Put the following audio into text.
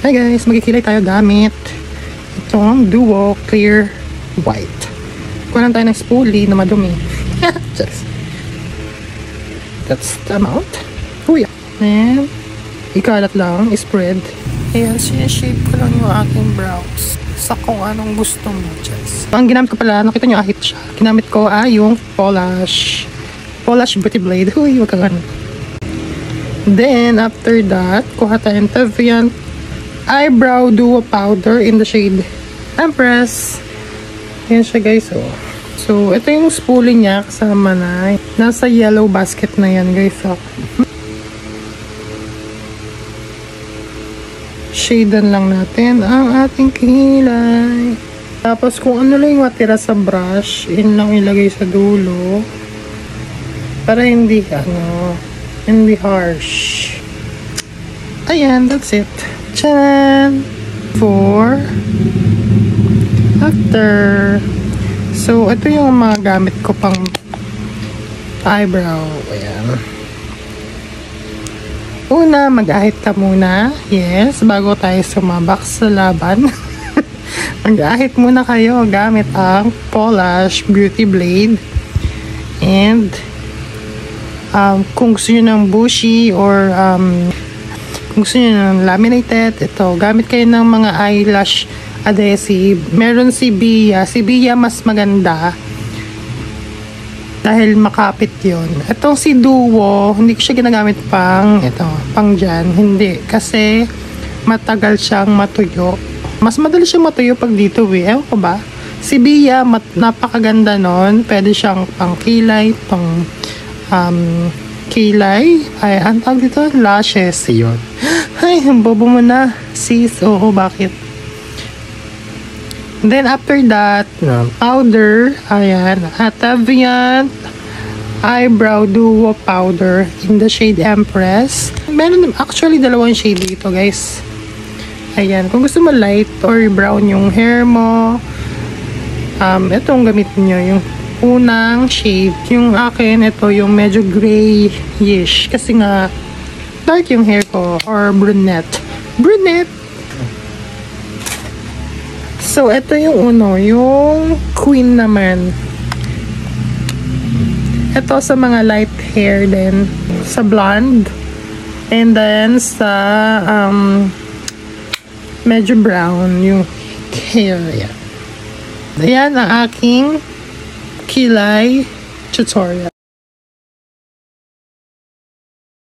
Hi guys, magkikilay tayo gamit itong Duo Clear White. Kuha lang tayo ng spoolie na madumi. Just, that's the amount. Huya. And ikalat lang, spread. Ayan, sinashade ko lang yung aking brows sa kung anong gusto mo. Just. Ang ginamit ko pala, nakita nyo ahit siya. Ginamit ko yung Polish Beauty Blade. Huy, wag kang ano. Then, after that, kuha tayong Tevian Eyebrow Duo Powder in the shade Empress. Yan siya guys, oh. So, ito yung spoolie niya kasama na. Nasa yellow basket na yan guys, oh. Shadean lang natin ang ating kilay. Tapos, kung ano lang yung matira sa brush, yun lang ilagay sa dulo. Para hindi, hindi harsh. Ayan, that's it. Tcharan! For after. So, ito yung mga gamit ko pang eyebrow. Ayan. Una, mag-ahit ka muna. Yes, bago tayo sumabak sa laban. Mag-ahit muna kayo gamit ang Polish Beauty Blade. And, kung gusto nyo ng bushy or kung gusto nyo ng laminated, ito, gamit kayo ng mga eyelash adhesive. Meron si Bia. Si Bia mas maganda dahil makapit yon. Itong si Duo, hindi ko siya ginagamit pang dyan. Hindi. Kasi matagal siyang matuyo. Mas madali siyang matuyo pag dito eh. Ewan ko ba? Si Bia, napakaganda nun. Pwede siyang pang kilay, pang kilay. Ay, ang tawag dito? Lashes. Yun. Ay, ang bobo mo na. Sis, oo, bakit? Then, after that, powder. Ayan. Tevian Eyebrow Duo Powder in the shade Empress. Meron actually dalawang shade dito, guys. Ayan. Kung gusto mo light or brown yung hair mo, itong gamitin nyo. Yung unang shade. Yung akin, ito yung medyo grayish. Kasi nga, dark yung hair ko. Or brunette. Brunette! So, ito yung yung queen naman. Ito sa mga light hair din. Sa blonde. And then, sa medyo brown yung hair. Yan. Ayan ang aking kilay tutorial.